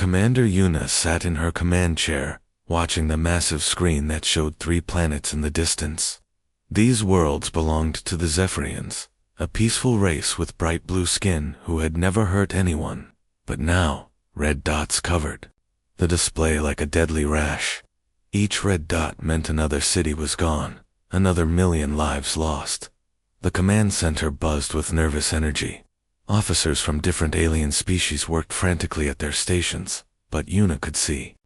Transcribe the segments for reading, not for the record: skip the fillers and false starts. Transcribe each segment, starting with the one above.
Commander Yuna sat in her command chair, watching the massive screen that showed 3 planets in the distance. These worlds belonged to the Zephyrians, a peaceful race with bright blue skin who had never hurt anyone, but now, red dots covered the display like a deadly rash. Each red dot meant another city was gone, another million lives lost. The command center buzzed with nervous energy. Officers from different alien species worked frantically at their stations, but Yuna could see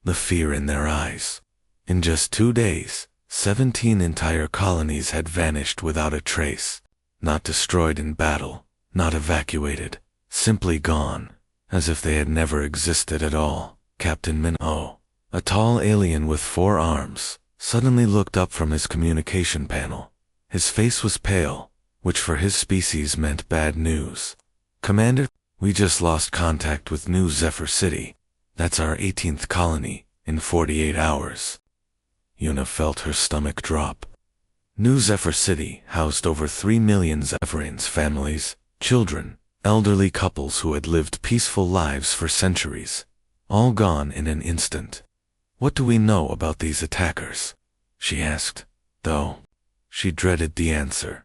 the fear in their eyes. In just 2 days, 17 entire colonies had vanished without a trace, not destroyed in battle, not evacuated, simply gone, as if they had never existed at all. Captain Minho, a tall alien with 4 arms, suddenly looked up from his communication panel. His face was pale, which for his species meant bad news. Commander, we just lost contact with New Zephyr City. That's our 18th colony, in 48 hours. Yuna felt her stomach drop. New Zephyr City housed over 3 million Zephyrians families, children, elderly couples who had lived peaceful lives for centuries. All gone in an instant. What do we know about these attackers? She asked, though she dreaded the answer.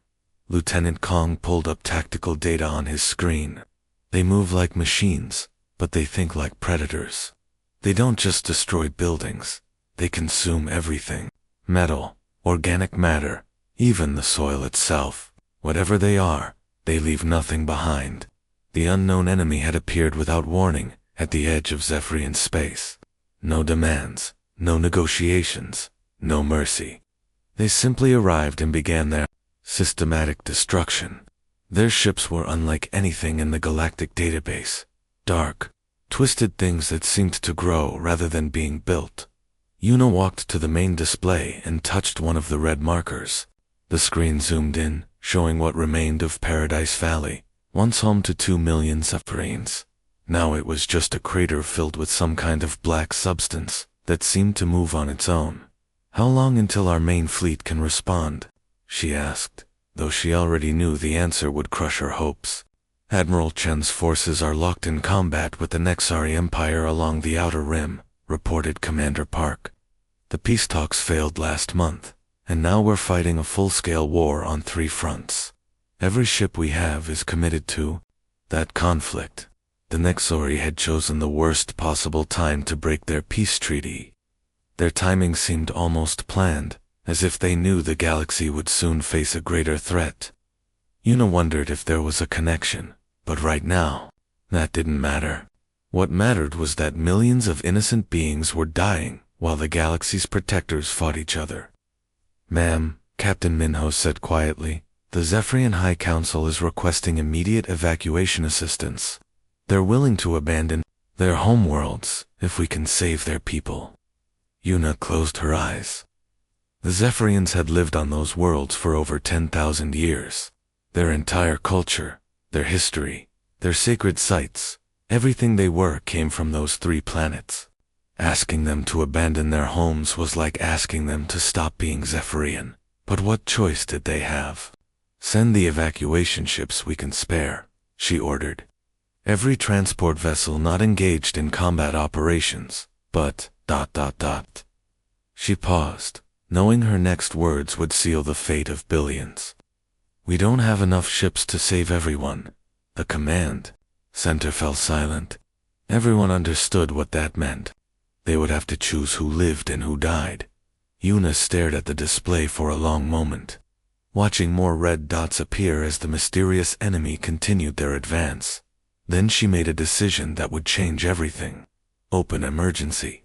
Lieutenant Kong pulled up tactical data on his screen. They move like machines, but they think like predators. They don't just destroy buildings, they consume everything. Metal, organic matter, even the soil itself. Whatever they are, they leave nothing behind. The unknown enemy had appeared without warning, at the edge of Zephyrian space. No demands, no negotiations, no mercy. They simply arrived and began their systematic destruction. Their ships were unlike anything in the galactic database. Dark, twisted things that seemed to grow rather than being built. Yuna walked to the main display and touched one of the red markers. The screen zoomed in, showing what remained of Paradise Valley, once home to 2 million Zephyrians. Now it was just a crater filled with some kind of black substance that seemed to move on its own. How long until our main fleet can respond? She asked, though she already knew the answer would crush her hopes. Admiral Chen's forces are locked in combat with the Nexari Empire along the Outer Rim, reported Commander Park. The peace talks failed last month, and now we're fighting a full-scale war on 3 fronts. Every ship we have is committed to that conflict. The Nexari had chosen the worst possible time to break their peace treaty. Their timing seemed almost planned, as if they knew the galaxy would soon face a greater threat. Yuna wondered if there was a connection, but right now, that didn't matter. What mattered was that millions of innocent beings were dying while the galaxy's protectors fought each other. Ma'am, Captain Minho said quietly, the Zephyrian High Council is requesting immediate evacuation assistance. They're willing to abandon their homeworlds if we can save their people. Yuna closed her eyes. The Zephyrians had lived on those worlds for over 10,000 years. Their entire culture, their history, their sacred sites, everything they were came from those 3 planets. Asking them to abandon their homes was like asking them to stop being Zephyrian. But what choice did they have? Send the evacuation ships we can spare, she ordered. Every transport vessel not engaged in combat operations, but ... She paused, knowing her next words would seal the fate of billions. We don't have enough ships to save everyone. The command center fell silent. Everyone understood what that meant. They would have to choose who lived and who died. Yuna stared at the display for a long moment, watching more red dots appear as the mysterious enemy continued their advance. Then she made a decision that would change everything. Open emergency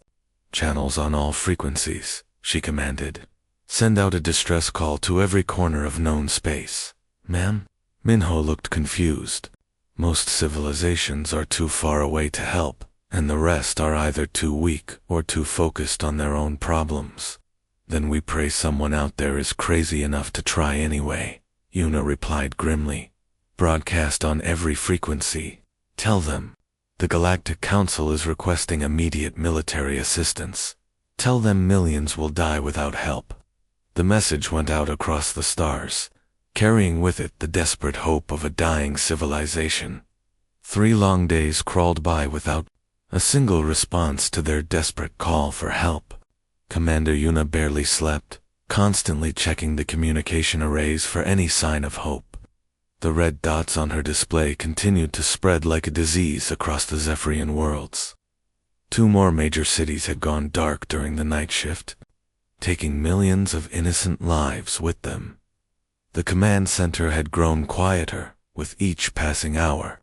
channels on all frequencies, she commanded. Send out a distress call to every corner of known space. Ma'am? Minho looked confused. Most civilizations are too far away to help, and the rest are either too weak or too focused on their own problems. Then we pray someone out there is crazy enough to try anyway, Yuna replied grimly. Broadcast on every frequency. Tell them. The Galactic Council is requesting immediate military assistance. Tell them millions will die without help. The message went out across the stars, carrying with it the desperate hope of a dying civilization. 3 long days crawled by without a single response to their desperate call for help. Commander Yuna barely slept, constantly checking the communication arrays for any sign of hope. The red dots on her display continued to spread like a disease across the Zephyrian worlds. 2 more major cities had gone dark during the night shift, taking millions of innocent lives with them. The command center had grown quieter with each passing hour.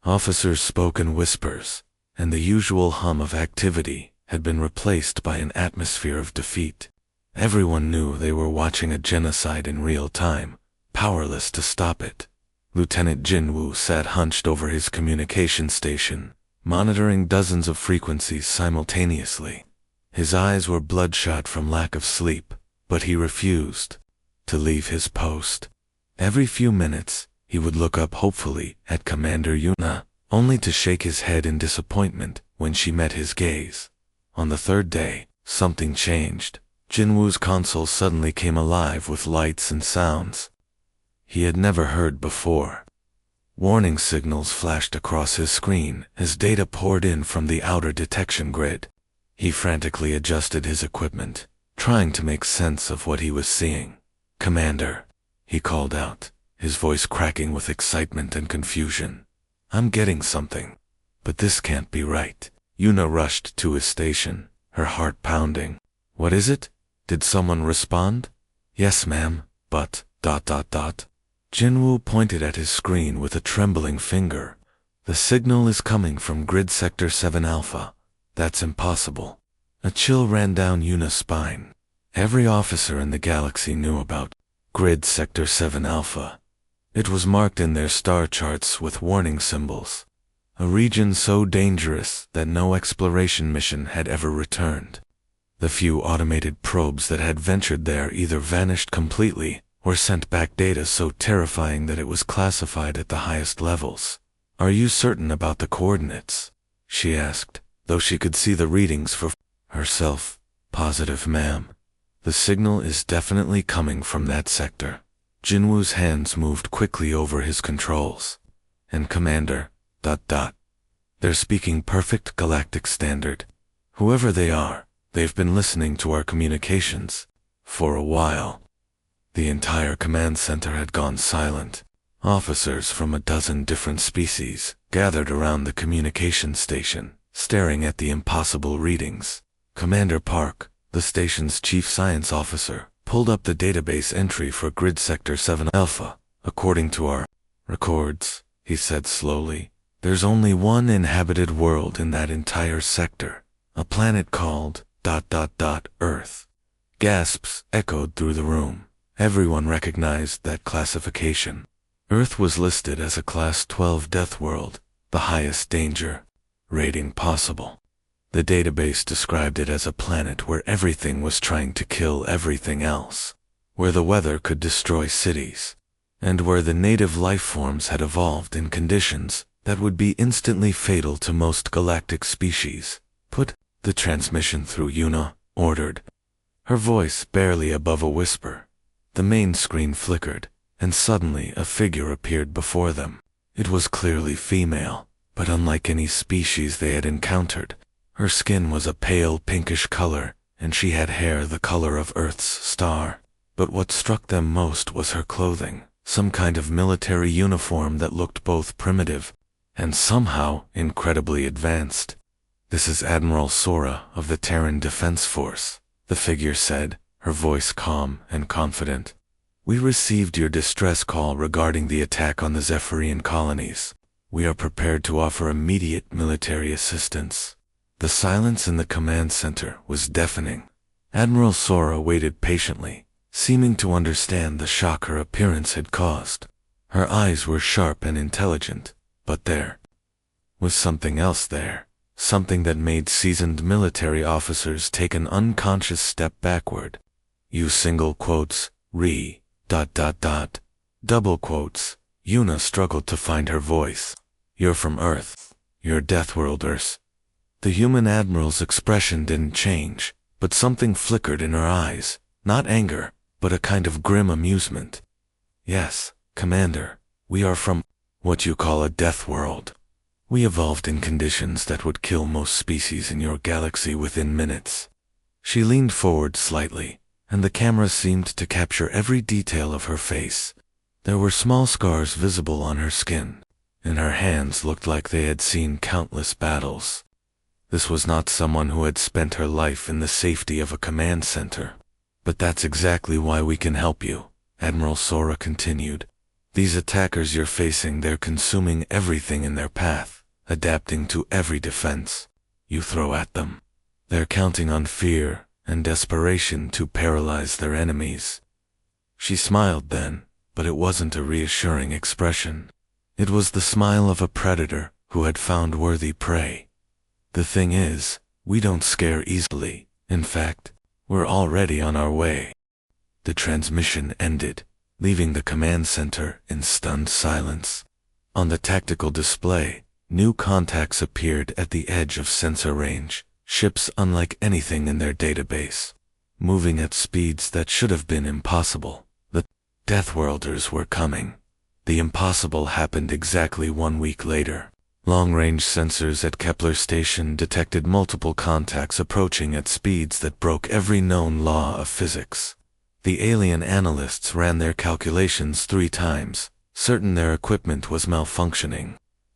Officers spoke in whispers, and the usual hum of activity had been replaced by an atmosphere of defeat. Everyone knew they were watching a genocide in real time, powerless to stop it. Lieutenant Jinwoo sat hunched over his communication station, monitoring dozens of frequencies simultaneously. His eyes were bloodshot from lack of sleep, but he refused to leave his post. Every few minutes, he would look up hopefully at Commander Yuna, only to shake his head in disappointment when she met his gaze. On the 3rd day, something changed. Jinwoo's console suddenly came alive with lights and sounds he had never heard before. Warning signals flashed across his screen as data poured in from the outer detection grid. He frantically adjusted his equipment, trying to make sense of what he was seeing. "Commander," he called out, his voice cracking with excitement and confusion. "I'm getting something, but this can't be right." Yuna rushed to his station, her heart pounding. "What is it? Did someone respond?" "Yes, ma'am, but... Jinwoo pointed at his screen with a trembling finger. "The signal is coming from Grid Sector 7 Alpha. That's impossible." A chill ran down Yuna's spine. Every officer in the galaxy knew about Grid Sector 7 Alpha. It was marked in their star charts with warning symbols. A region so dangerous that no exploration mission had ever returned. The few automated probes that had ventured there either vanished completely or sent back data so terrifying that it was classified at the highest levels. "Are you certain about the coordinates?" she asked, though she could see the readings for herself. "Positive, ma'am. The signal is definitely coming from that sector." Jinwoo's hands moved quickly over his controls. "And Commander... They're speaking perfect galactic standard. Whoever they are, they've been listening to our communications for a while." The entire command center had gone silent. Officers from a dozen different species gathered around the communication station, staring at the impossible readings. Commander Park, the station's chief science officer, pulled up the database entry for Grid Sector 7 Alpha. "According to our records," he said slowly, "there's only one inhabited world in that entire sector, a planet called... Earth." Gasps echoed through the room. Everyone recognized that classification. Earth was listed as a Class 12 death world, the highest danger rating possible. The database described it as a planet where everything was trying to kill everything else, where the weather could destroy cities, and where the native life forms had evolved in conditions that would be instantly fatal to most galactic species. "Put the transmission through," Yuna ordered, her voice barely above a whisper. The main screen flickered, and suddenly a figure appeared before them. It was clearly female, but unlike any species they had encountered. Her skin was a pale pinkish color, and she had hair the color of Earth's star. But what struck them most was her clothing, some kind of military uniform that looked both primitive and somehow incredibly advanced. "This is Admiral Sora of the Terran Defense Force," the figure said, her voice calm and confident. "We received your distress call regarding the attack on the Zephyrian colonies. We are prepared to offer immediate military assistance." The silence in the command center was deafening. Admiral Sora waited patiently, seeming to understand the shock her appearance had caused. Her eyes were sharp and intelligent, but there was something else there, something that made seasoned military officers take an unconscious step backward. "You single quotes, double quotes." Yuna struggled to find her voice. "You're from Earth. You're Deathworlders." The human admiral's expression didn't change, but something flickered in her eyes, not anger, but a kind of grim amusement. "Yes, Commander, we are from what you call a death world. We evolved in conditions that would kill most species in your galaxy within minutes. She leaned forward slightly, and the camera seemed to capture every detail of her face. There were small scars visible on her skin, and her hands looked like they had seen countless battles. This was not someone who had spent her life in the safety of a command center. But that's exactly why we can help you, Admiral Sora continued. These attackers you're facing, they're consuming everything in their path, adapting to every defense you throw at them. They're counting on fear and desperation to paralyze their enemies. She smiled then, but it wasn't a reassuring expression. It was the smile of a predator who had found worthy prey. The thing is, we don't scare easily. In fact, we're already on our way. The transmission ended, leaving the command center in stunned silence. On the tactical display, new contacts appeared at the edge of sensor range, ships unlike anything in their database, moving at speeds that should have been impossible. The Deathworlders were coming. The impossible happened exactly 1 week later. Long-range sensors at Kepler Station detected multiple contacts approaching at speeds that broke every known law of physics. The alien analysts ran their calculations 3 times, certain their equipment was malfunctioning.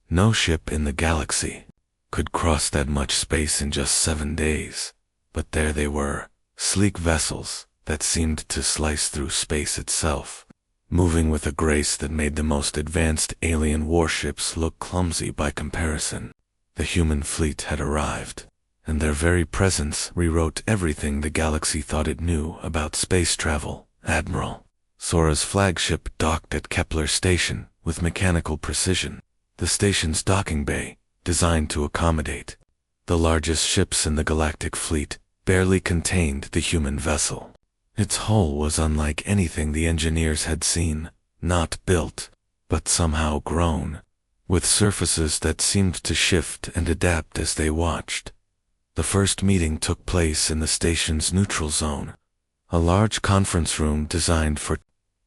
No ship in the galaxy could cross that much space in just 7 days. But there they were, sleek vessels that seemed to slice through space itself, moving with a grace that made the most advanced alien warships look clumsy by comparison. The human fleet had arrived, and their very presence rewrote everything the galaxy thought it knew about space travel. Admiral Sora's flagship docked at Kepler Station with mechanical precision. The station's docking bay, designed to accommodate the largest ships in the galactic fleet, barely contained the human vessel. Its hull was unlike anything the engineers had seen, not built, but somehow grown, with surfaces that seemed to shift and adapt as they watched. The first meeting took place in the station's neutral zone, a large conference room designed for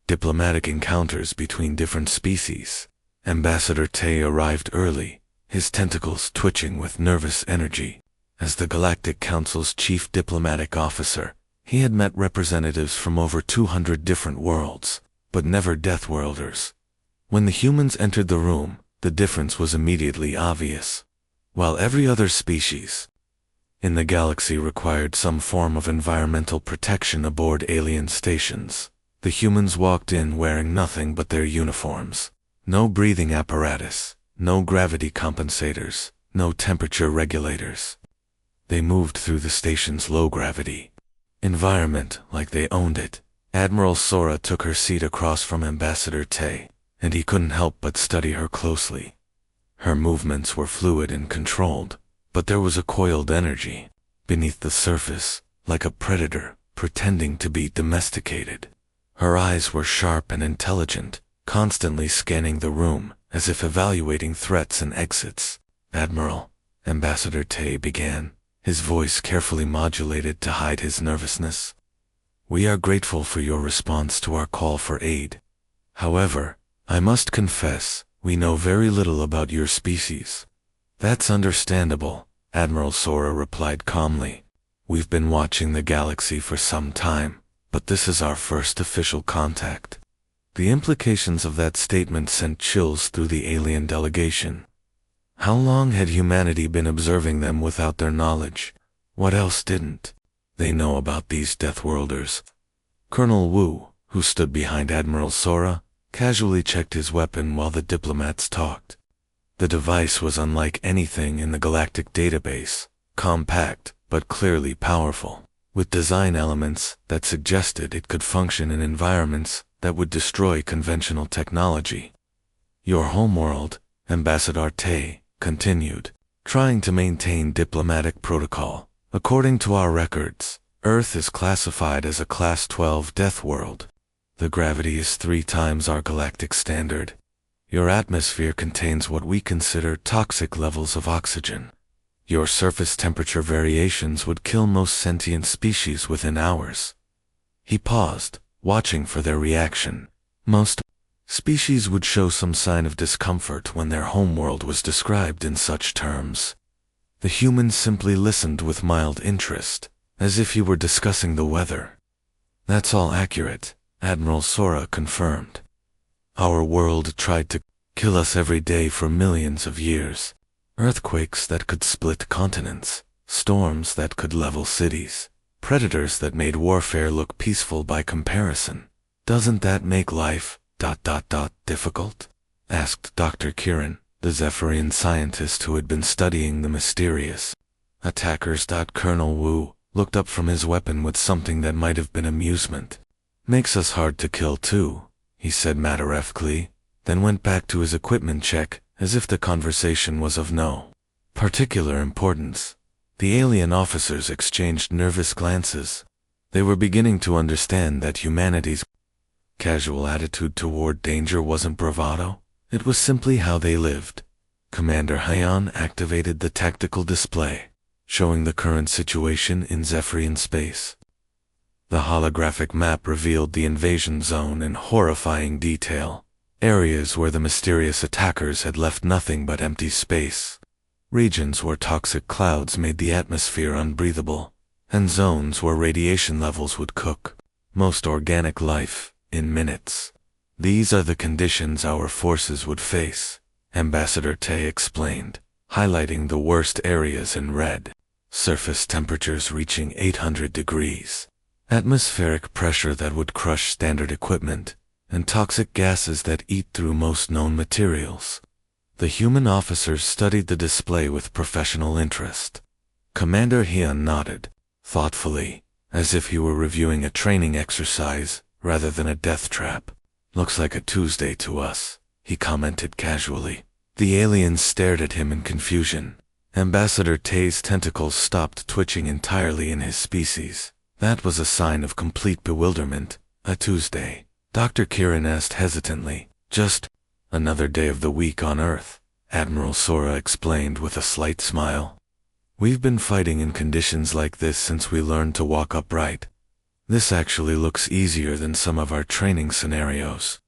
diplomatic encounters between different species. Ambassador Tay arrived early, his tentacles twitching with nervous energy. As the Galactic Council's chief diplomatic officer, he had met representatives from over 200 different worlds, but never Deathworlders. When the humans entered the room, the difference was immediately obvious. While every other species in the galaxy required some form of environmental protection aboard alien stations, the humans walked in wearing nothing but their uniforms. No breathing apparatus, no gravity compensators, no temperature regulators. They moved through the station's low-gravity environment like they owned it. Admiral Sora took her seat across from Ambassador Tay, and he couldn't help but study her closely. Her movements were fluid and controlled, but there was a coiled energy beneath the surface, like a predator pretending to be domesticated. Her eyes were sharp and intelligent, constantly scanning the room as if evaluating threats and exits. Admiral, Ambassador Tay began, his voice carefully modulated to hide his nervousness. We are grateful for your response to our call for aid. However, I must confess, we know very little about your species. That's understandable, Admiral Sora replied calmly. We've been watching the galaxy for some time, but this is our first official contact. The implications of that statement sent chills through the alien delegation. How long had humanity been observing them without their knowledge? What else didn't they know about these Deathworlders? Colonel Wu, who stood behind Admiral Sora, casually checked his weapon while the diplomats talked. The device was unlike anything in the galactic database, compact but clearly powerful, with design elements that suggested it could function in environments that would destroy conventional technology. Your homeworld, Ambassador Tay continued, trying to maintain diplomatic protocol. According to our records, Earth is classified as a Class 12 death world. The gravity is 3 times our galactic standard. Your atmosphere contains what we consider toxic levels of oxygen. Your surface temperature variations would kill most sentient species within hours. He paused, watching for their reaction. Most Species would show some sign of discomfort when their homeworld was described in such terms. The humans simply listened with mild interest, as if he were discussing the weather. "That's all accurate," Admiral Sora confirmed. "Our world tried to kill us every day for millions of years. Earthquakes that could split continents, storms that could level cities, predators that made warfare look peaceful by comparison. Doesn't that make life difficult?" asked Dr. Kiran, the Zephyrian scientist who had been studying the mysterious attackers. Colonel Wu looked up from his weapon with something that might have been amusement. "Makes us hard to kill too," he said matter-of-factly, then went back to his equipment check as if the conversation was of no particular importance. The alien officers exchanged nervous glances. They were beginning to understand that humanity's casual attitude toward danger wasn't bravado, it was simply how they lived. Commander Hyan activated the tactical display, showing the current situation in Zephyrian space. The holographic map revealed the invasion zone in horrifying detail, areas where the mysterious attackers had left nothing but empty space, regions where toxic clouds made the atmosphere unbreathable, and zones where radiation levels would cook most organic life in minutes. "These are the conditions our forces would face," Ambassador Tay explained, highlighting the worst areas in red. Surface temperatures reaching 800 degrees, atmospheric pressure that would crush standard equipment, and toxic gases that eat through most known materials. The human officers studied the display with professional interest. Commander Hyan nodded, thoughtfully, as if he were reviewing a training exercise rather than a death trap. "Looks like a Tuesday to us," he commented casually. The aliens stared at him in confusion. Ambassador Tay's tentacles stopped twitching entirely in his species. That was a sign of complete bewilderment. "A Tuesday?" Dr. Kiran asked hesitantly. "Just another day of the week on Earth," Admiral Sora explained with a slight smile. "We've been fighting in conditions like this since we learned to walk upright. This actually looks easier than some of our training scenarios."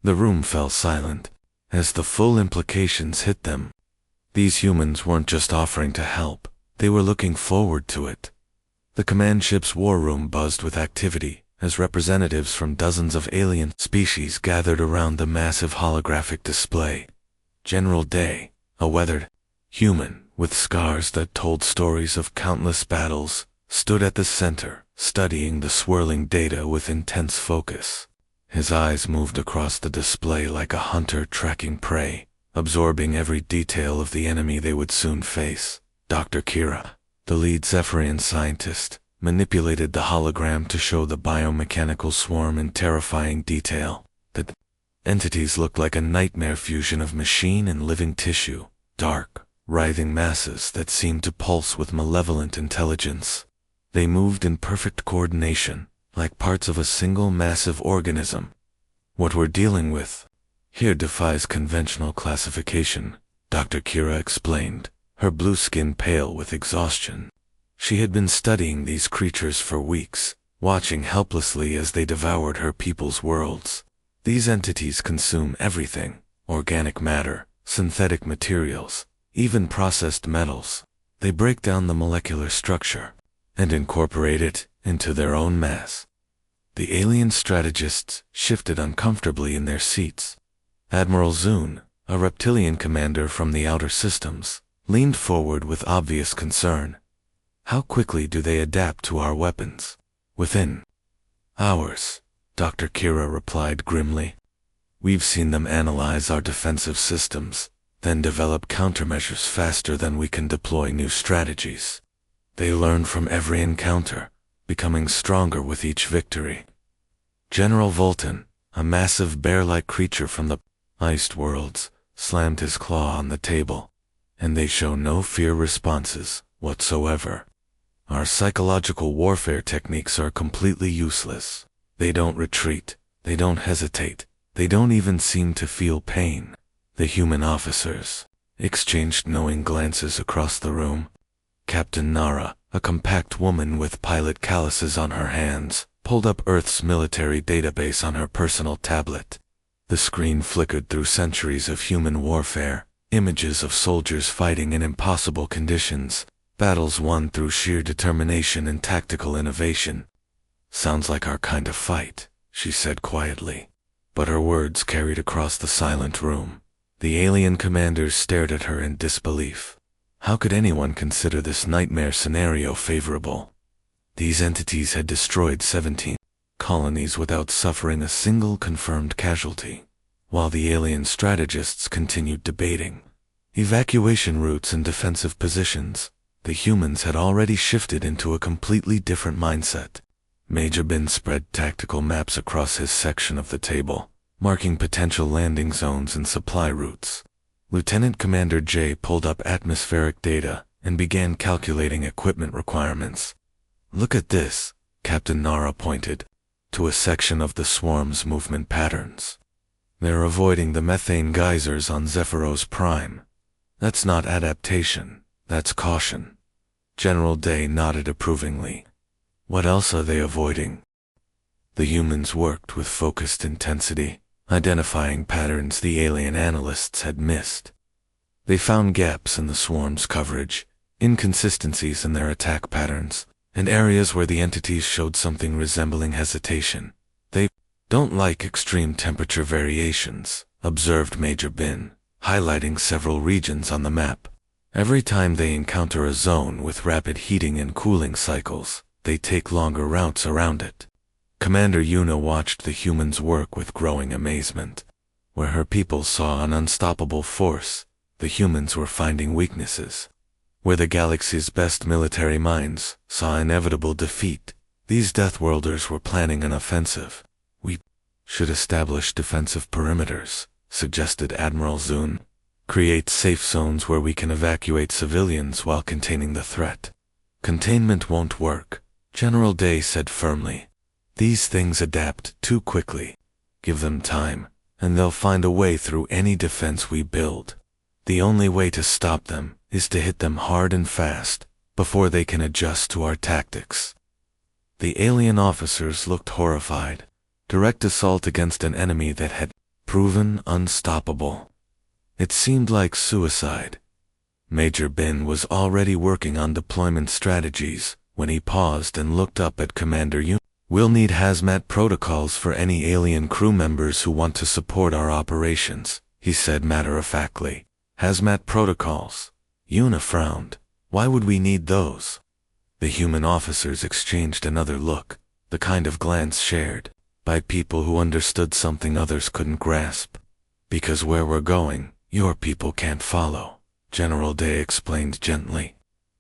The room fell silent, as the full implications hit them. These humans weren't just offering to help, they were looking forward to it. The command ship's war room buzzed with activity, as representatives from dozens of alien species gathered around the massive holographic display. General Day, a weathered human with scars that told stories of countless battles, stood at the center, studying the swirling data with intense focus. His eyes moved across the display like a hunter tracking prey, absorbing every detail of the enemy they would soon face. Dr. Kira, the lead Zephyrian scientist, manipulated the hologram to show the biomechanical swarm in terrifying detail. The entities looked like a nightmare fusion of machine and living tissue, dark, writhing masses that seemed to pulse with malevolent intelligence. They moved in perfect coordination, like parts of a single massive organism. "What we're dealing with here defies conventional classification," Dr. Kira explained, her blue skin pale with exhaustion. She had been studying these creatures for weeks, watching helplessly as they devoured her people's worlds. These entities consume everything: organic matter, synthetic materials, even processed metals. They break down the molecular structure and incorporate it into their own mass. The alien strategists shifted uncomfortably in their seats. Admiral Zun, a reptilian commander from the outer systems, leaned forward with obvious concern. "How quickly do they adapt to our weapons?" "Within hours," Dr. Kira replied grimly. "We've seen them analyze our defensive systems, then develop countermeasures faster than we can deploy new strategies. They learn from every encounter, becoming stronger with each victory." General Volton, a massive bear-like creature from the iced worlds, slammed his claw on the table. "And they show no fear responses whatsoever. Our psychological warfare techniques are completely useless. They don't retreat, they don't hesitate, they don't even seem to feel pain." The human officers exchanged knowing glances across the room. Captain Nara, a compact woman with pilot calluses on her hands, pulled up Earth's military database on her personal tablet. The screen flickered through centuries of human warfare, images of soldiers fighting in impossible conditions, battles won through sheer determination and tactical innovation. "Sounds like our kind of fight," she said quietly. But her words carried across the silent room. The alien commanders stared at her in disbelief. How could anyone consider this nightmare scenario favorable? These entities had destroyed 17 colonies without suffering a single confirmed casualty, while the alien strategists continued debating evacuation routes and defensive positions. The humans had already shifted into a completely different mindset. Major Bin spread tactical maps across his section of the table, marking potential landing zones and supply routes. Lieutenant Commander J pulled up atmospheric data and began calculating equipment requirements. "Look at this," Captain Nara pointed to a section of the swarm's movement patterns. "They're avoiding the methane geysers on Zephyros Prime. That's not adaptation, that's caution." General Day nodded approvingly. "What else are they avoiding?" The humans worked with focused intensity, identifying patterns the alien analysts had missed. They found gaps in the swarm's coverage, inconsistencies in their attack patterns, and areas where the entities showed something resembling hesitation. "They don't like extreme temperature variations," observed Major Bin, highlighting several regions on the map. "Every time they encounter a zone with rapid heating and cooling cycles, they take longer routes around it." Commander Yuna watched the humans work with growing amazement. Where her people saw an unstoppable force, the humans were finding weaknesses. Where the galaxy's best military minds saw inevitable defeat, these Deathworlders were planning an offensive. "We should establish defensive perimeters," suggested Admiral Zun. "Create safe zones where we can evacuate civilians while containing the threat." "Containment won't work," General Day said firmly. "These things adapt too quickly. Give them time, and they'll find a way through any defense we build. The only way to stop them is to hit them hard and fast, before they can adjust to our tactics." The alien officers looked horrified. Direct assault against an enemy that had proven unstoppable. It seemed like suicide. Major Bin was already working on deployment strategies when he paused and looked up at Commander Yuna. "We'll need hazmat protocols for any alien crew members who want to support our operations," he said matter-of-factly. "Hazmat protocols?" Yuna frowned. "Why would we need those?" The human officers exchanged another look, the kind of glance shared by people who understood something others couldn't grasp. "Because where we're going, your people can't follow," General Day explained gently.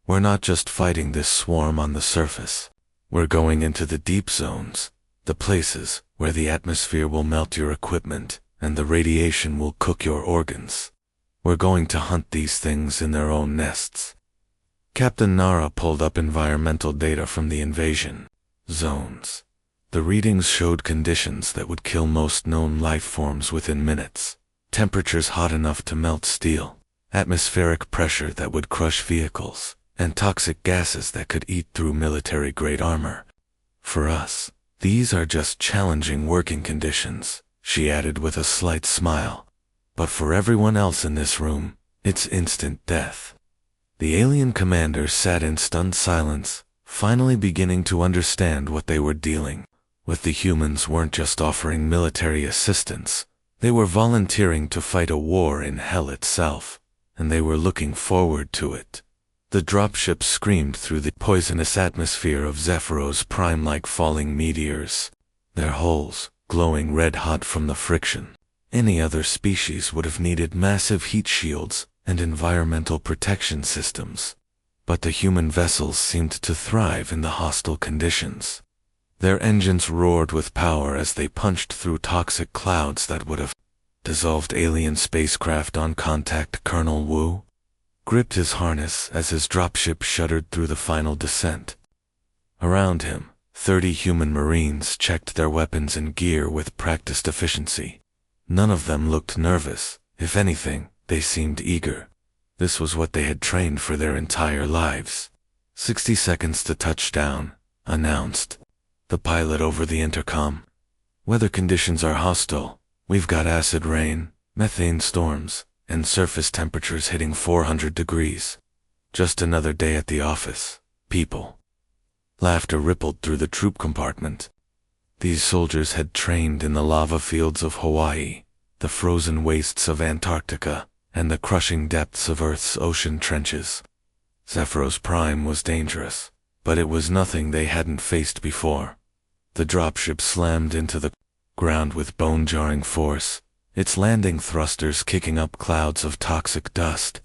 "We're not just fighting this swarm on the surface. We're going into the deep zones, the places where the atmosphere will melt your equipment and the radiation will cook your organs. We're going to hunt these things in their own nests." Captain Nara pulled up environmental data from the invasion zones. The readings showed conditions that would kill most known life forms within minutes. Temperatures hot enough to melt steel, atmospheric pressure that would crush vehicles, and toxic gases that could eat through military-grade armor. "For us, these are just challenging working conditions," she added with a slight smile. "But for everyone else in this room, it's instant death." The alien commander sat in stunned silence, finally beginning to understand what they were dealing with. The humans weren't just offering military assistance. They were volunteering to fight a war in hell itself, and they were looking forward to it. The dropships screamed through the poisonous atmosphere of Zephyros Prime like falling meteors, their hulls glowing red-hot from the friction. Any other species would have needed massive heat shields and environmental protection systems. But the human vessels seemed to thrive in the hostile conditions. Their engines roared with power as they punched through toxic clouds that would have dissolved alien spacecraft on contact. Colonel Wu gripped his harness as his dropship shuddered through the final descent. Around him, 30 human Marines checked their weapons and gear with practiced efficiency. None of them looked nervous. If anything, they seemed eager. This was what they had trained for their entire lives. 60 seconds to touchdown, announced the pilot over the intercom. "Weather conditions are hostile. We've got acid rain, methane storms, and surface temperatures hitting 400 degrees. Just another day at the office, people." Laughter rippled through the troop compartment. These soldiers had trained in the lava fields of Hawaii, the frozen wastes of Antarctica, and the crushing depths of Earth's ocean trenches. Zephyros Prime was dangerous, but it was nothing they hadn't faced before. The dropship slammed into the ground with bone-jarring force, its landing thrusters kicking up clouds of toxic dust.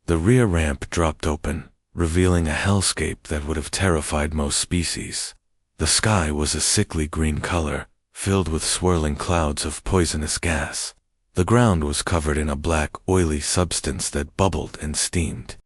The rear ramp dropped open, revealing a hellscape that would have terrified most species. The sky was a sickly green color, filled with swirling clouds of poisonous gas. The ground was covered in a black, oily substance that bubbled and steamed.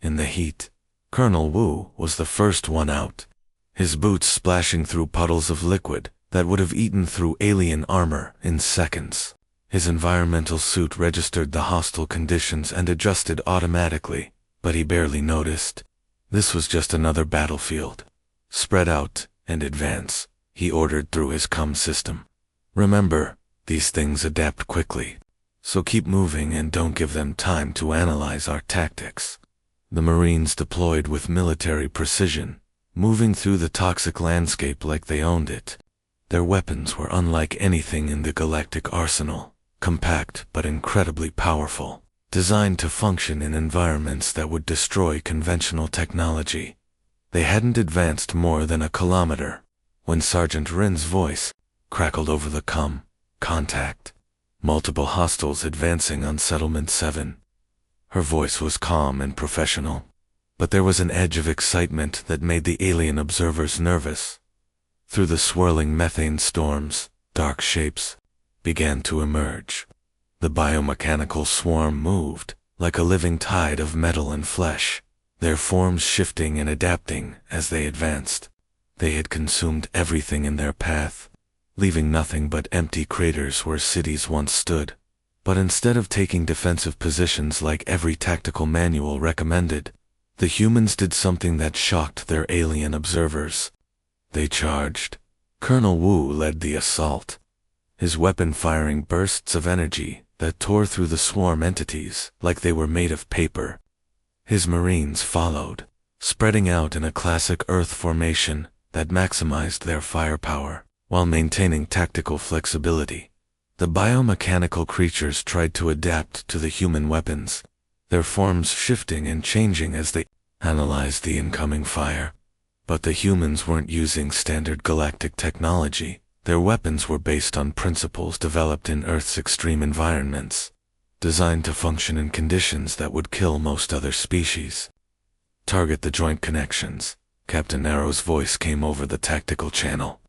In the heat, Colonel Wu was the first one out, his boots splashing through puddles of liquid that would have eaten through alien armor in seconds. His environmental suit registered the hostile conditions and adjusted automatically, but he barely noticed. This was just another battlefield. "Spread out and advance," he ordered through his comm system. "Remember, these things adapt quickly, so keep moving and don't give them time to analyze our tactics." The Marines deployed with military precision, moving through the toxic landscape like they owned it. Their weapons were unlike anything in the galactic arsenal, compact but incredibly powerful, designed to function in environments that would destroy conventional technology. They hadn't advanced more than a kilometer when Sergeant Rin's voice crackled over the comm. "Contact. Multiple hostiles advancing on Settlement 7. Her voice was calm and professional, but there was an edge of excitement that made the alien observers nervous. Through the swirling methane storms, dark shapes began to emerge. The biomechanical swarm moved like a living tide of metal and flesh, their forms shifting and adapting as they advanced. They had consumed everything in their path, leaving nothing but empty craters where cities once stood. But instead of taking defensive positions like every tactical manual recommended, the humans did something that shocked their alien observers. They charged. Colonel Wu led the assault, his weapon firing bursts of energy that tore through the swarm entities like they were made of paper. His Marines followed, spreading out in a classic Earth formation that maximized their firepower while maintaining tactical flexibility. The biomechanical creatures tried to adapt to the human weapons, their forms shifting and changing as they analyzed the incoming fire. But the humans weren't using standard galactic technology. Their weapons were based on principles developed in Earth's extreme environments, designed to function in conditions that would kill most other species. "Target the joint connections," Captain Arrow's voice came over the tactical channel.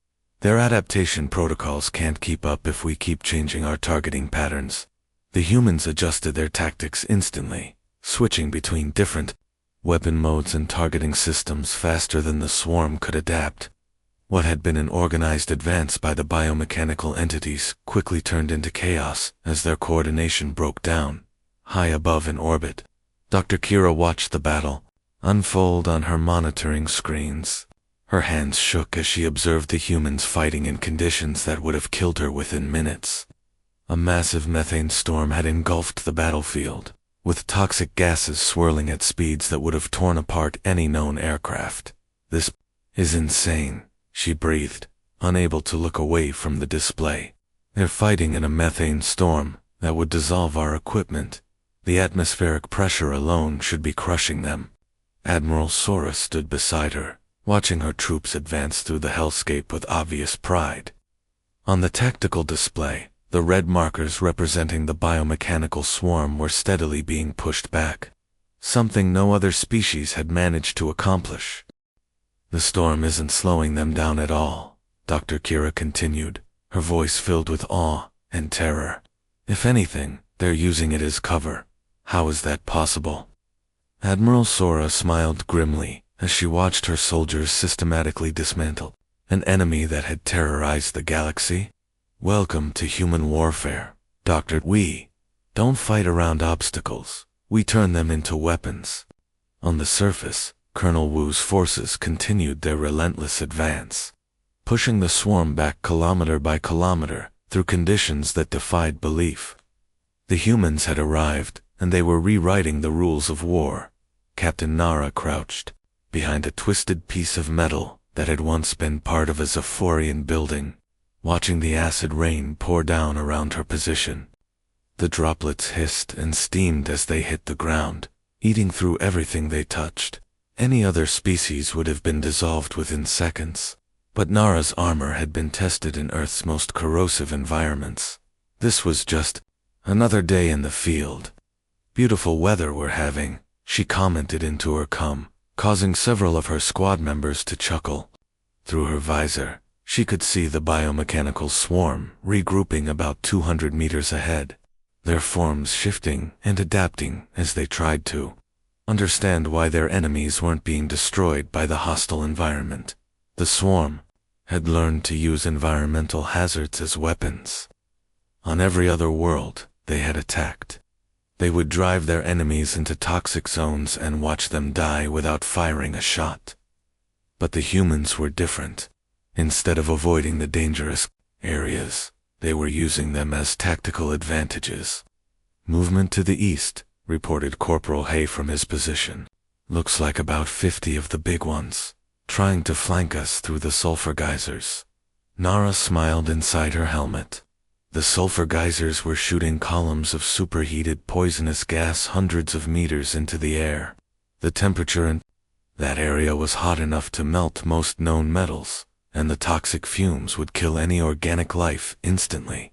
"Their adaptation protocols can't keep up if we keep changing our targeting patterns." The humans adjusted their tactics instantly, switching between different weapon modes and targeting systems faster than the swarm could adapt. What had been an organized advance by the biomechanical entities quickly turned into chaos as their coordination broke down. High above in orbit, Dr. Kira watched the battle unfold on her monitoring screens. Her hands shook as she observed the humans fighting in conditions that would have killed her within minutes. A massive methane storm had engulfed the battlefield, with toxic gases swirling at speeds that would have torn apart any known aircraft. "This is insane," she breathed, unable to look away from the display. "They're fighting in a methane storm that would dissolve our equipment. The atmospheric pressure alone should be crushing them." Admiral Sora stood beside her, watching her troops advance through the hellscape with obvious pride. On the tactical display, the red markers representing the biomechanical swarm were steadily being pushed back, something no other species had managed to accomplish. "The storm isn't slowing them down at all," Dr. Kira continued, her voice filled with awe and terror. "If anything, they're using it as cover. How is that possible?" Admiral Sora smiled grimly as she watched her soldiers systematically dismantle an enemy that had terrorized the galaxy. "Welcome to human warfare, Dr. We don't fight around obstacles, we turn them into weapons." On the surface, Colonel Wu's forces continued their relentless advance, pushing the swarm back kilometer by kilometer through conditions that defied belief. The humans had arrived, and they were rewriting the rules of war. Captain Nara crouched behind a twisted piece of metal that had once been part of a Zephyrian building, watching the acid rain pour down around her position. The droplets hissed and steamed as they hit the ground, eating through everything they touched. Any other species would have been dissolved within seconds, but Nara's armor had been tested in Earth's most corrosive environments. This was just another day in the field. Beautiful weather we're having, she commented into her causing several of her squad members to chuckle. Through her visor, she could see the biomechanical swarm regrouping about 200 meters ahead, their forms shifting and adapting as they tried to understand why their enemies weren't being destroyed by the hostile environment. The swarm had learned to use environmental hazards as weapons. On every other world they had attacked, they would drive their enemies into toxic zones and watch them die without firing a shot. But the humans were different. Instead of avoiding the dangerous areas, they were using them as tactical advantages. Movement to the east, reported Corporal Hay from his position. Looks like about 50 of the big ones, trying to flank us through the sulfur geysers. Nara smiled inside her helmet. The sulfur geysers were shooting columns of superheated poisonous gas hundreds of meters into the air. The temperature in that area was hot enough to melt most known metals, and the toxic fumes would kill any organic life instantly.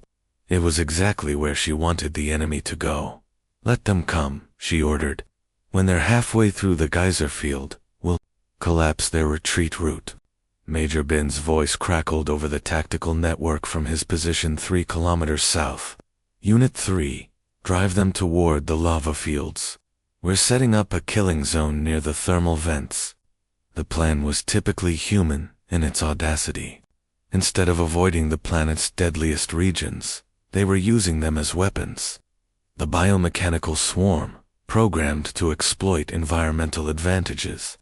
It was exactly where she wanted the enemy to go. Let them come, she ordered. When they're halfway through the geyser field, we'll collapse their retreat route. Major Bin's voice crackled over the tactical network from his position 3 kilometers south. Unit 3, drive them toward the lava fields. We're setting up a killing zone near the thermal vents. The plan was typically human in its audacity. Instead of avoiding the planet's deadliest regions, they were using them as weapons. The biomechanical swarm, programmed to exploit environmental advantages,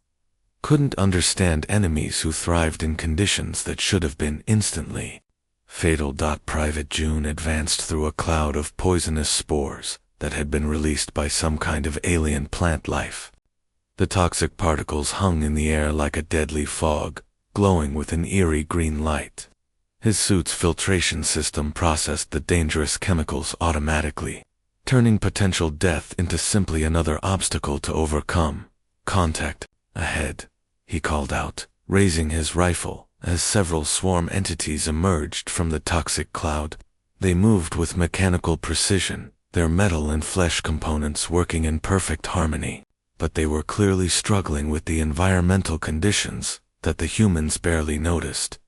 couldn't understand enemies who thrived in conditions that should have been instantly fatal. Private June advanced through a cloud of poisonous spores that had been released by some kind of alien plant life. The toxic particles hung in the air like a deadly fog, glowing with an eerie green light. His suit's filtration system processed the dangerous chemicals automatically, turning potential death into simply another obstacle to overcome. Contact ahead, he called out, raising his rifle as several swarm entities emerged from the toxic cloud. They moved with mechanical precision, their metal and flesh components working in perfect harmony, but they were clearly struggling with the environmental conditions that the humans barely noticed.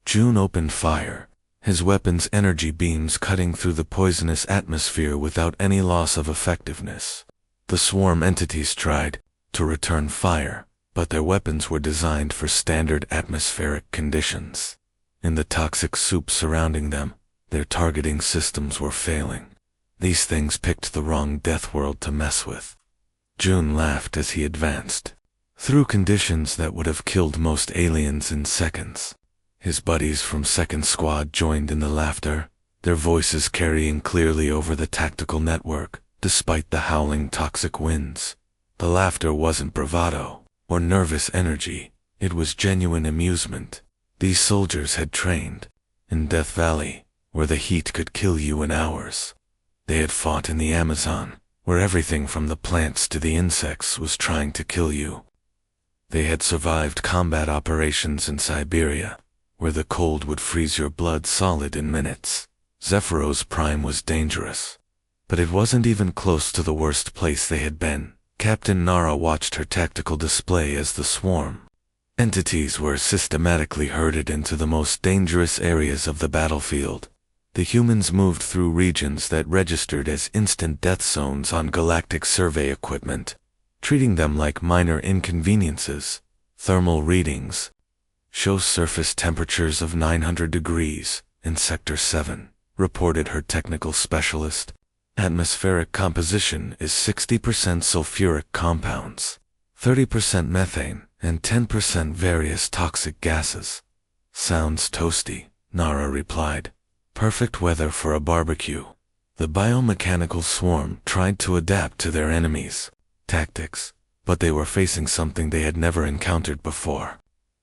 June opened fire, his weapon's energy beams cutting through the poisonous atmosphere without any loss of effectiveness. The swarm entities tried to return fire, but their weapons were designed for standard atmospheric conditions. In the toxic soup surrounding them, their targeting systems were failing. These things picked the wrong death world to mess with. June laughed as he advanced through conditions that would have killed most aliens in seconds. His buddies from Second Squad joined in the laughter, their voices carrying clearly over the tactical network, despite the howling toxic winds. The laughter wasn't bravado or nervous energy, it was genuine amusement. These soldiers had trained in Death Valley, where the heat could kill you in hours. They had fought in the Amazon, where everything from the plants to the insects was trying to kill you. They had survived combat operations in Siberia, where the cold would freeze your blood solid in minutes. Zephyros Prime was dangerous, but it wasn't even close to the worst place they had been. Captain Nara watched her tactical display as the swarm entities were systematically herded into the most dangerous areas of the battlefield. The humans moved through regions that registered as instant death zones on galactic survey equipment, treating them like minor inconveniences. Thermal readings show surface temperatures of 900 degrees in Sector 7, reported her technical specialist. Atmospheric composition is 60% sulfuric compounds, 30% methane, and 10% various toxic gases. Sounds toasty, Nara replied, Perfect weather for a barbecue. The biomechanical swarm tried to adapt to their enemies' tactics, but they were facing something they had never encountered before.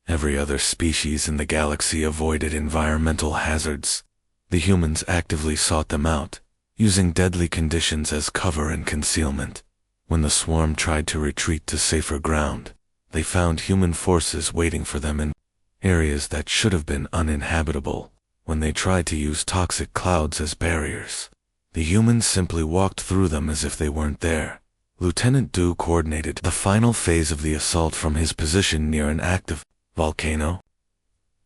Every other species in the galaxy avoided environmental hazards. The humans actively sought them out, using deadly conditions as cover and concealment. When the swarm tried to retreat to safer ground, they found human forces waiting for them in areas that should have been uninhabitable. When they tried to use toxic clouds as barriers, the humans simply walked through them as if they weren't there. Lieutenant Du coordinated the final phase of the assault from his position near an active volcano.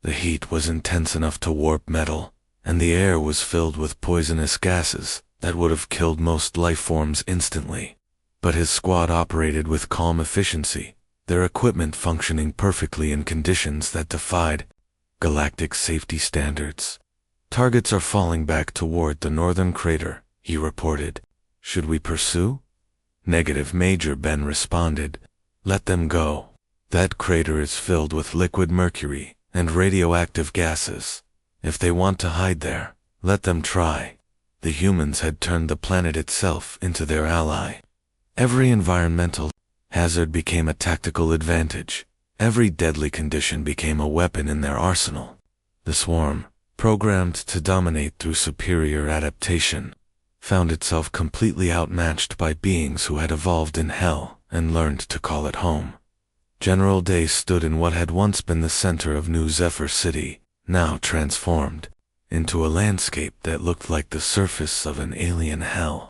The heat was intense enough to warp metal, and the air was filled with poisonous gases that would have killed most life forms instantly. But his squad operated with calm efficiency, their equipment functioning perfectly in conditions that defied galactic safety standards. Targets are falling back toward the northern crater, he reported. Should we pursue? Negative, Major Ben responded. Let them go. That crater is filled with liquid mercury and radioactive gases. If they want to hide there, let them try. The humans had turned the planet itself into their ally. Every environmental hazard became a tactical advantage. Every deadly condition became a weapon in their arsenal. The swarm, programmed to dominate through superior adaptation, found itself completely outmatched by beings who had evolved in hell and learned to call it home. General Day stood in what had once been the center of New Zephyr City, now transformed into a landscape that looked like the surface of an alien hell.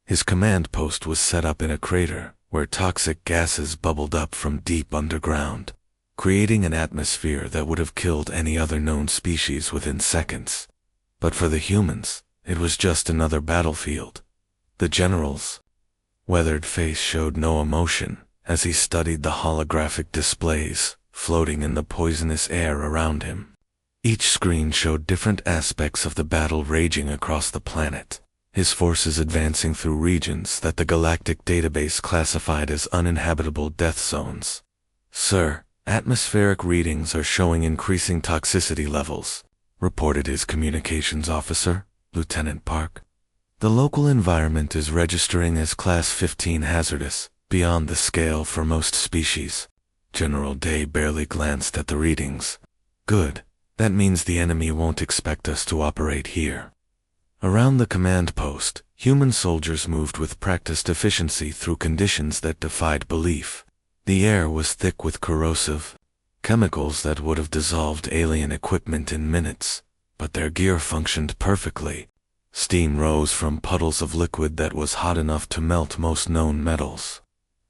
His command post was set up in a crater where toxic gases bubbled up from deep underground, creating an atmosphere that would have killed any other known species within seconds. But for the humans, it was just another battlefield. The general's weathered face showed no emotion as he studied the holographic displays floating in the poisonous air around him. Each screen showed different aspects of the battle raging across the planet, his forces advancing through regions that the galactic database classified as uninhabitable death zones. Sir, atmospheric readings are showing increasing toxicity levels, reported his communications officer, Lieutenant Park. The local environment is registering as Class 15 hazardous, beyond the scale for most species. General Day barely glanced at the readings. Good. That means the enemy won't expect us to operate here. Around the command post, human soldiers moved with practiced efficiency through conditions that defied belief. The air was thick with corrosive chemicals that would have dissolved alien equipment in minutes, but their gear functioned perfectly. Steam rose from puddles of liquid that was hot enough to melt most known metals.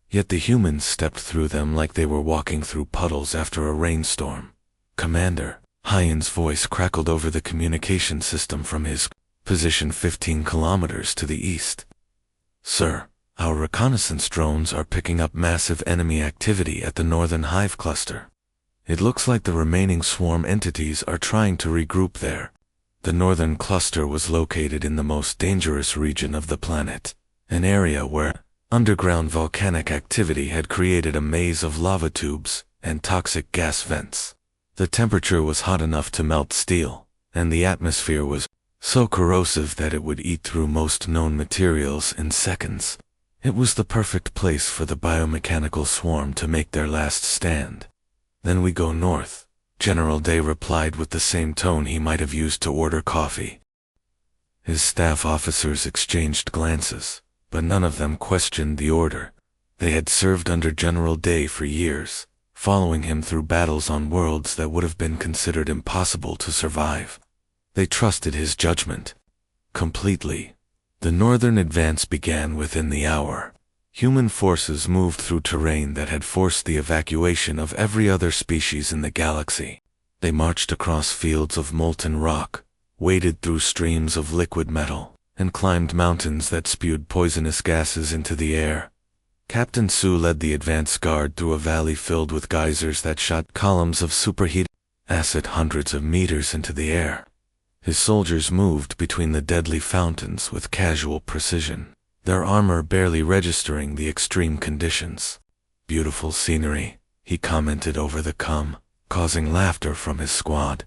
Yet the humans stepped through them like they were walking through puddles after a rainstorm. Commander, Hyan's voice crackled over the communication system from his position 15 kilometers to the east. Sir, our reconnaissance drones are picking up massive enemy activity at the northern hive cluster. It looks like the remaining swarm entities are trying to regroup there. The northern cluster was located in the most dangerous region of the planet, an area where underground volcanic activity had created a maze of lava tubes and toxic gas vents. The temperature was hot enough to melt steel, and the atmosphere was so corrosive that it would eat through most known materials in seconds. It was the perfect place for the biomechanical swarm to make their last stand. Then we go north, General Day replied with the same tone he might have used to order coffee. His staff officers exchanged glances, but none of them questioned the order. They had served under General Day for years, following him through battles on worlds that would have been considered impossible to survive. They trusted his judgment completely. The northern advance began within the hour. Human forces moved through terrain that had forced the evacuation of every other species in the galaxy. They marched across fields of molten rock, waded through streams of liquid metal, and climbed mountains that spewed poisonous gases into the air. Captain Su led the advance guard through a valley filled with geysers that shot columns of superheated acid hundreds of meters into the air. His soldiers moved between the deadly fountains with casual precision, their armor barely registering the extreme conditions. Beautiful scenery, he commented over the causing laughter from his squad.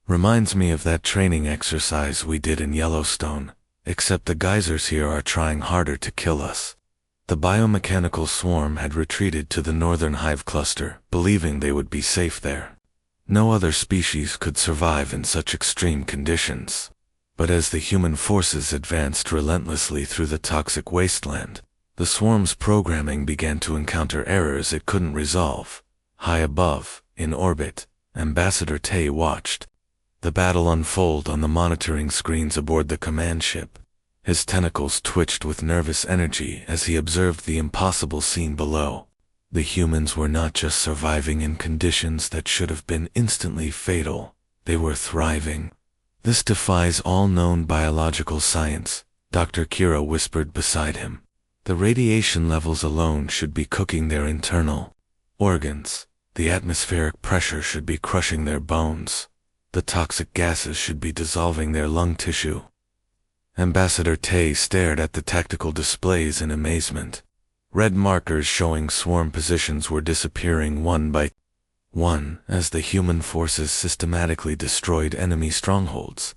Reminds me of that training exercise we did in Yellowstone, except the geysers here are trying harder to kill us. The biomechanical swarm had retreated to the northern hive cluster, believing they would be safe there. No other species could survive in such extreme conditions. But as the human forces advanced relentlessly through the toxic wasteland, the swarm's programming began to encounter errors it couldn't resolve. High above, in orbit, Ambassador Tay watched the battle unfold on the monitoring screens aboard the command ship. His tentacles twitched with nervous energy as he observed the impossible scene below. The humans were not just surviving in conditions that should have been instantly fatal, they were thriving. This defies all known biological science, Dr. Kira whispered beside him. The radiation levels alone should be cooking their internal organs. The atmospheric pressure should be crushing their bones. The toxic gases should be dissolving their lung tissue. Ambassador Tay stared at the tactical displays in amazement. Red markers showing swarm positions were disappearing one by one as the human forces systematically destroyed enemy strongholds.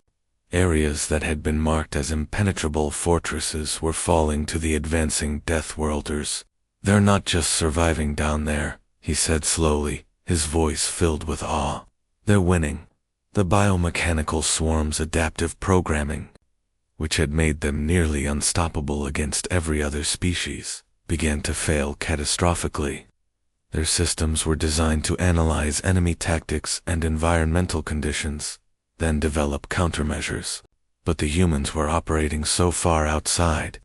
Areas that had been marked as impenetrable fortresses were falling to the advancing Deathworlders. They're not just surviving down there, he said slowly, his voice filled with awe. They're winning. The biomechanical swarm's adaptive programming, which had made them nearly unstoppable against every other species, began to fail catastrophically. Their systems were designed to analyze enemy tactics and environmental conditions, then develop countermeasures. But the humans were operating so far outside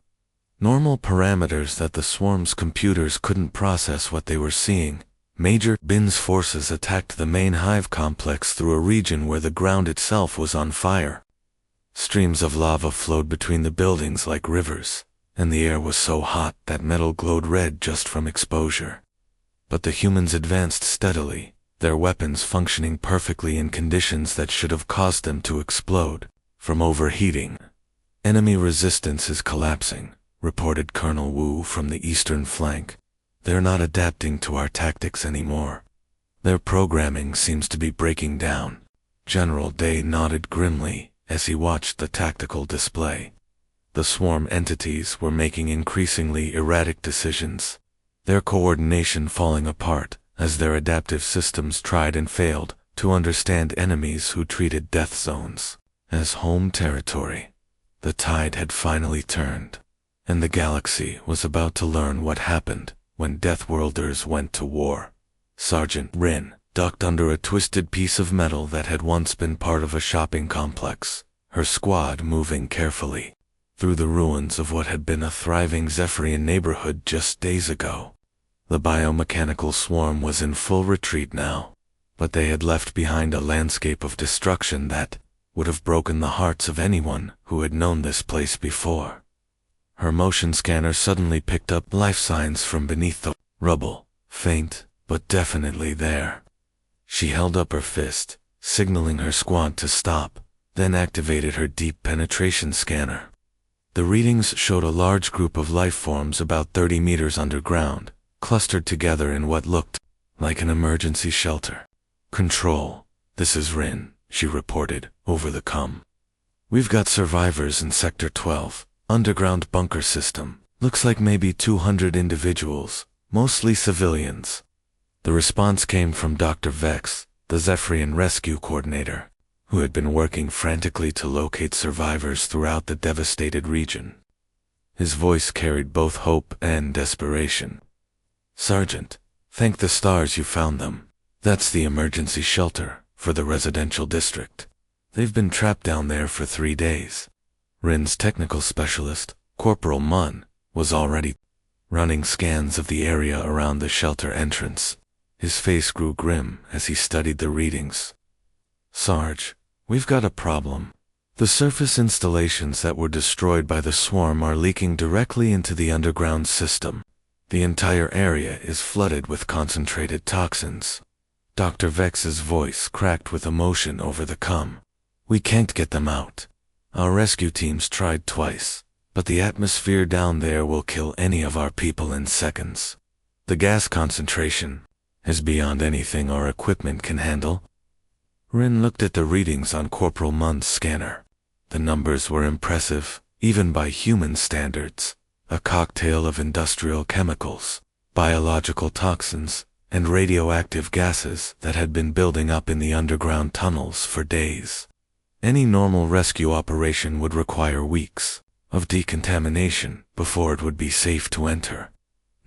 normal parameters that the swarm's computers couldn't process what they were seeing. Major binge forces attacked the main hive complex through a region where the ground itself was on fire. Streams of lava flowed between the buildings like rivers, and the air was so hot that metal glowed red just from exposure. But the humans advanced steadily, their weapons functioning perfectly in conditions that should have caused them to explode from overheating. Enemy resistance is collapsing, reported Colonel Wu from the eastern flank. They're not adapting to our tactics anymore. Their programming seems to be breaking down. General Day nodded grimly as he watched the tactical display. The swarm entities were making increasingly erratic decisions, their coordination falling apart as their adaptive systems tried and failed to understand enemies who treated death zones as home territory. The tide had finally turned, and the galaxy was about to learn what happened when Deathworlders went to war. Sergeant Rin ducked under a twisted piece of metal that had once been part of a shopping complex, her squad moving carefully through the ruins of what had been a thriving Zephyrian neighborhood just days ago. The biomechanical swarm was in full retreat now, but they had left behind a landscape of destruction that would have broken the hearts of anyone who had known this place before. Her motion scanner suddenly picked up life signs from beneath the rubble, faint, but definitely there. She held up her fist, signaling her squad to stop, then activated her deep penetration scanner. The readings showed a large group of life forms about 30 meters underground, clustered together in what looked like an emergency shelter. "Control, this is Rin," she reported, over the comm. "We've got survivors in Sector 12. Underground bunker system. Looks like maybe 200 individuals, mostly civilians." The response came from Dr. Vex, the Zephyrian rescue coordinator, who had been working frantically to locate survivors throughout the devastated region. His voice carried both hope and desperation. "Sergeant, thank the stars you found them. That's the emergency shelter for the residential district. They've been trapped down there for 3 days." Rin's technical specialist, Corporal Munn, was already running scans of the area around the shelter entrance. His face grew grim as he studied the readings. "Sarge, we've got a problem. The surface installations that were destroyed by the swarm are leaking directly into the underground system. The entire area is flooded with concentrated toxins." Dr. Vex's voice cracked with emotion over the comm. "We can't get them out. Our rescue teams tried twice, but the atmosphere down there will kill any of our people in seconds. The gas concentration is beyond anything our equipment can handle." Rin looked at the readings on Corporal Munn's scanner. The numbers were impressive, even by human standards. A cocktail of industrial chemicals, biological toxins, and radioactive gases that had been building up in the underground tunnels for days. Any normal rescue operation would require weeks of decontamination before it would be safe to enter.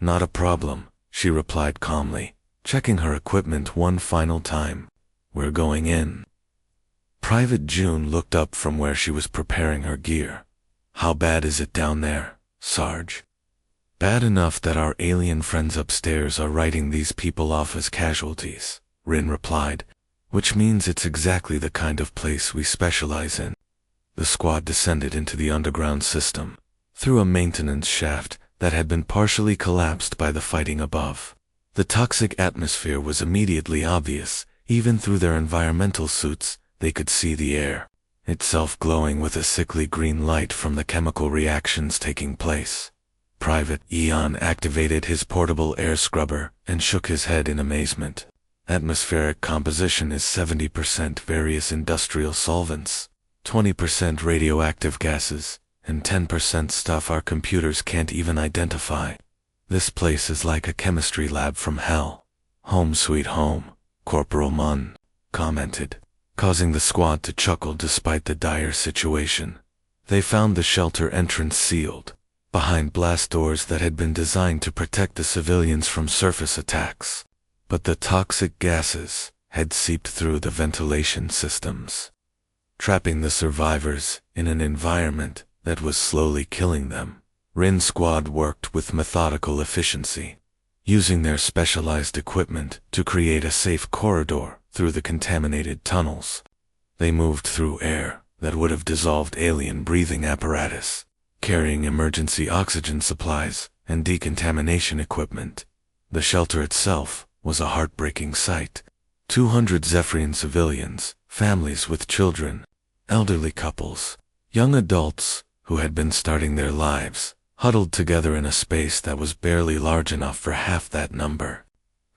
Not a problem, she replied calmly, checking her equipment one final time. We're going in. Private June looked up from where she was preparing her gear. How bad is it down there, Sarge? Bad enough that our alien friends upstairs are writing these people off as casualties, Rin replied, which means it's exactly the kind of place we specialize in. The squad descended into the underground system, through a maintenance shaft that had been partially collapsed by the fighting above. The toxic atmosphere was immediately obvious. Even through their environmental suits, they could see the air itself glowing with a sickly green light from the chemical reactions taking place. Private Eon activated his portable air scrubber and shook his head in amazement. Atmospheric composition is 70% various industrial solvents, 20% radioactive gases, and 10% stuff our computers can't even identify. This place is like a chemistry lab from hell. Home sweet home, Corporal Munn commented, causing the squad to chuckle despite the dire situation. They found the shelter entrance sealed, behind blast doors that had been designed to protect the civilians from surface attacks. But the toxic gases had seeped through the ventilation systems, trapping the survivors in an environment that was slowly killing them. Rin's squad worked with methodical efficiency, using their specialized equipment to create a safe corridor through the contaminated tunnels. They moved through air that would have dissolved alien breathing apparatus, carrying emergency oxygen supplies and decontamination equipment. The shelter itself was a heartbreaking sight. 200 Zephyrian civilians, families with children, elderly couples, young adults who had been starting their lives, huddled together in a space that was barely large enough for half that number.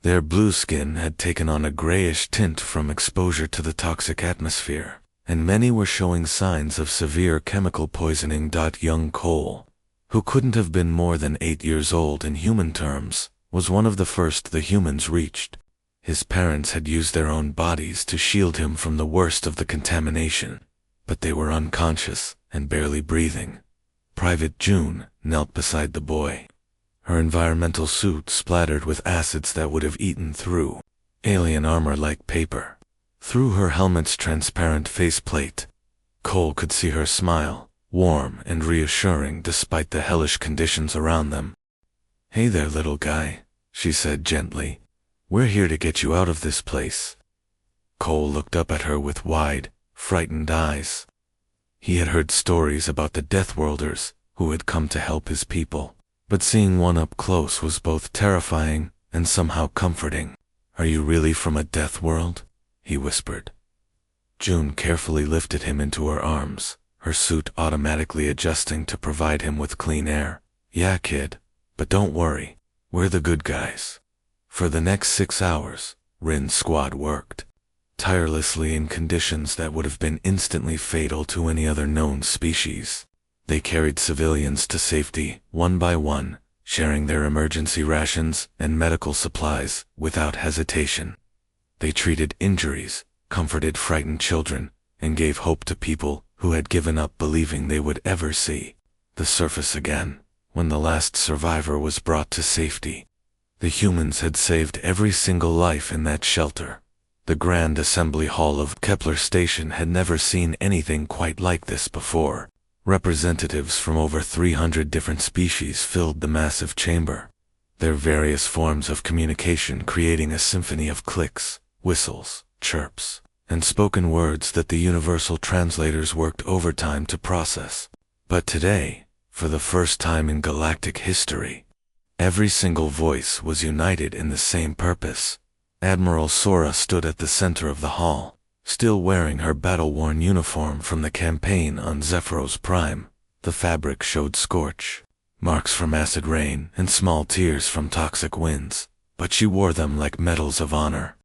Their blue skin had taken on a grayish tint from exposure to the toxic atmosphere, and many were showing signs of severe chemical poisoning. Young Cole, who couldn't have been more than 8 years old in human terms, was one of the first the humans reached. His parents had used their own bodies to shield him from the worst of the contamination, but they were unconscious and barely breathing. Private June knelt beside the boy, her environmental suit splattered with acids that would have eaten through alien armor like paper. Through her helmet's transparent faceplate, Cole could see her smile, warm and reassuring despite the hellish conditions around them. "Hey there, little guy," she said gently. "We're here to get you out of this place." Cole looked up at her with wide, frightened eyes. He had heard stories about the Deathworlders who had come to help his people, but seeing one up close was both terrifying and somehow comforting. "Are you really from a death world?" he whispered. June carefully lifted him into her arms, her suit automatically adjusting to provide him with clean air. "Yeah, kid, but don't worry, we're the good guys." For the next 6 hours, Rin's squad worked tirelessly in conditions that would have been instantly fatal to any other known species. They carried civilians to safety, one by one, sharing their emergency rations and medical supplies without hesitation. They treated injuries, comforted frightened children, and gave hope to people who had given up believing they would ever see the surface again. When the last survivor was brought to safety, the humans had saved every single life in that shelter. The Grand Assembly Hall of Kepler Station had never seen anything quite like this before. Representatives from over 300 different species filled the massive chamber, their various forms of communication creating a symphony of clicks, whistles, chirps, and spoken words that the universal translators worked overtime to process. But today, for the first time in galactic history, every single voice was united in the same purpose. Admiral Sora stood at the center of the hall, still wearing her battle-worn uniform from the campaign on Zephyros Prime. The fabric showed scorch, marks from acid rain, and small tears from toxic winds, but she wore them like medals of honor.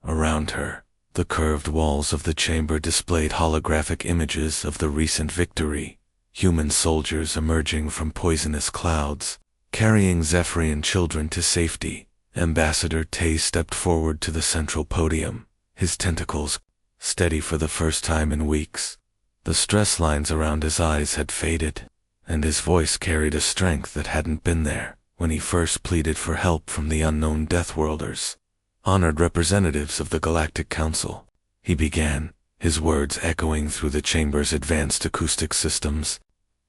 Around her, The curved walls of the chamber displayed holographic images of the recent victory, human soldiers emerging from poisonous clouds, carrying Zephyrian children to safety. Ambassador Tay stepped forward to the central podium, his tentacles steady for the first time in weeks. The stress lines around his eyes had faded, and his voice carried a strength that hadn't been there when he first pleaded for help from the unknown Deathworlders. Honored representatives of the Galactic Council, he began, his words echoing through the chamber's advanced acoustic systems.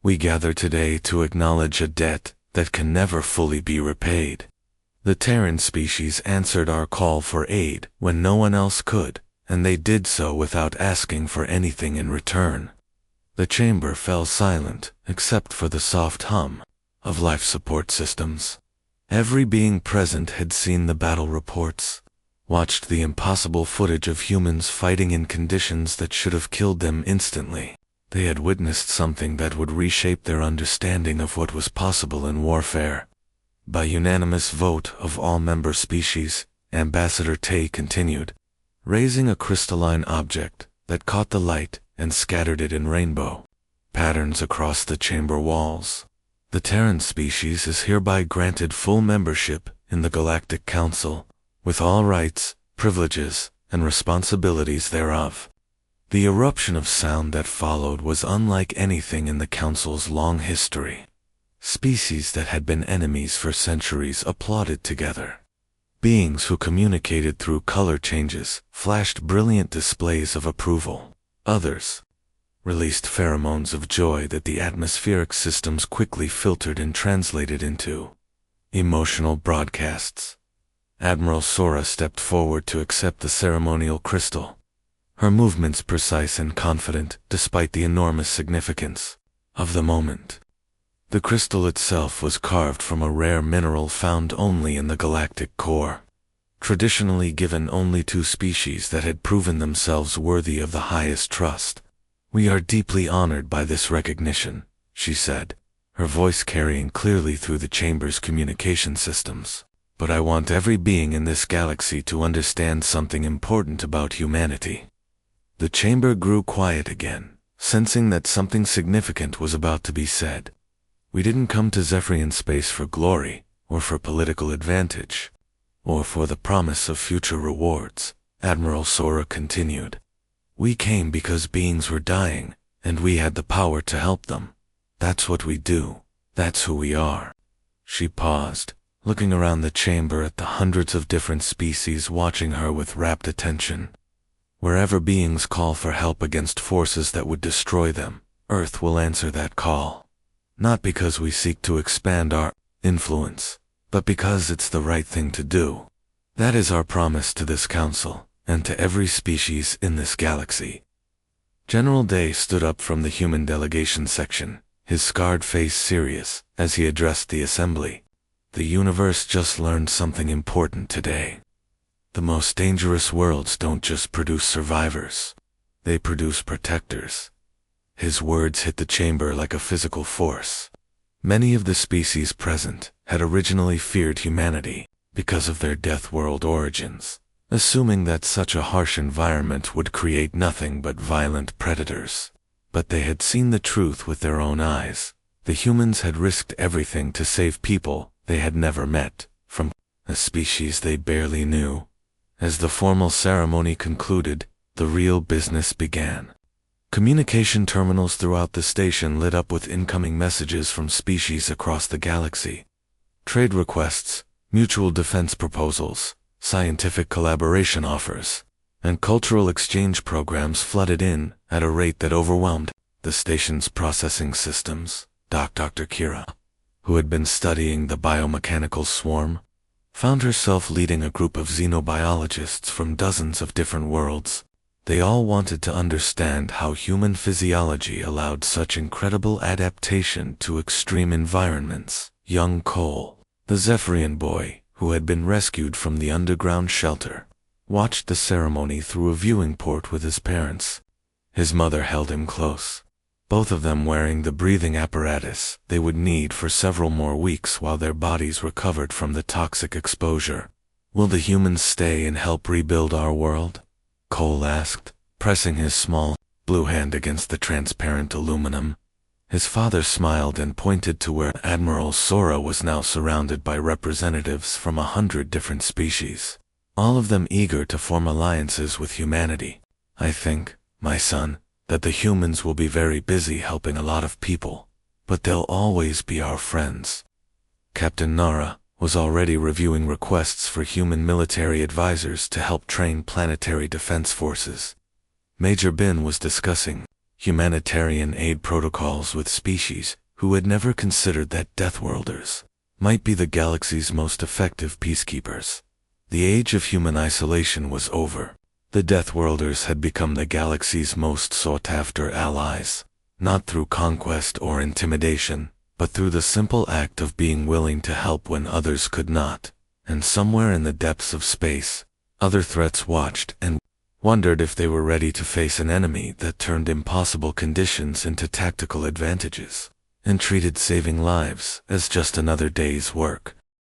We gather today to acknowledge a debt that can never fully be repaid. The Terran species answered our call for aid when no one else could, and they did so without asking for anything in return. The chamber fell silent, except for the soft hum of life support systems. Every being present had seen the battle reports, watched the impossible footage of humans fighting in conditions that should have killed them instantly. They had witnessed something that would reshape their understanding of what was possible in warfare. By unanimous vote of all member species, Ambassador Tay continued, raising a crystalline object that caught the light and scattered it in rainbow patterns across the chamber walls. The Terran species is hereby granted full membership in the Galactic Council, with all rights, privileges, and responsibilities thereof. The eruption of sound that followed was unlike anything in the Council's long history. Species that had been enemies for centuries applauded together. Beings who communicated through color changes flashed brilliant displays of approval. Others released pheromones of joy that the atmospheric systems quickly filtered and translated into emotional broadcasts. Admiral Sora stepped forward to accept the ceremonial crystal, her movements precise and confident despite the enormous significance of the moment. The crystal itself was carved from a rare mineral found only in the galactic core, traditionally given only to species that had proven themselves worthy of the highest trust. We are deeply honored by this recognition, she said, her voice carrying clearly through the chamber's communication systems. But I want every being in this galaxy to understand something important about humanity. The chamber grew quiet again, sensing that something significant was about to be said. We didn't come to Zephyrian space for glory, or for political advantage, or for the promise of future rewards, Admiral Sora continued. We came because beings were dying, and we had the power to help them. That's what we do. That's who we are. She paused, looking around the chamber at the hundreds of different species watching her with rapt attention. Wherever beings call for help against forces that would destroy them, Earth will answer that call. Not because we seek to expand our influence, but because it's the right thing to do. That is our promise to this council, and to every species in this galaxy. General Day stood up from the human delegation section, his scarred face serious, as he addressed the assembly. The universe just learned something important today. The most dangerous worlds don't just produce survivors. They produce protectors. His words hit the chamber like a physical force. Many of the species present had originally feared humanity because of their death world origins, assuming that such a harsh environment would create nothing but violent predators. But they had seen the truth with their own eyes. The humans had risked everything to save people they had never met, from a species they barely knew. As the formal ceremony concluded, the real business began. Communication terminals throughout the station lit up with incoming messages from species across the galaxy. Trade requests, mutual defense proposals, scientific collaboration offers, and cultural exchange programs flooded in at a rate that overwhelmed the station's processing systems. Dr. Kira, who had been studying the biomechanical swarm, found herself leading a group of xenobiologists from dozens of different worlds. They all wanted to understand how human physiology allowed such incredible adaptation to extreme environments. Young Cole, the Zephyrian boy who had been rescued from the underground shelter, watched the ceremony through a viewing port with his parents. His mother held him close, both of them wearing the breathing apparatus they would need for several more weeks while their bodies recovered from the toxic exposure. Will the humans stay and help rebuild our world? Cole asked, pressing his small, blue hand against the transparent aluminum. His father smiled and pointed to where Admiral Sora was now surrounded by representatives from 100 different species, all of them eager to form alliances with humanity. I think, my son, that the humans will be very busy helping a lot of people, but they'll always be our friends. Captain Nara was already reviewing requests for human military advisors to help train planetary defense forces. Major Bin was discussing humanitarian aid protocols with species who had never considered that Deathworlders might be the galaxy's most effective peacekeepers. The age of human isolation was over. The Deathworlders had become the galaxy's most sought-after allies, not through conquest or intimidation, but through the simple act of being willing to help when others could not. And somewhere in the depths of space, other threats watched and wondered if they were ready to face an enemy that turned impossible conditions into tactical advantages, and treated saving lives as just another day's work.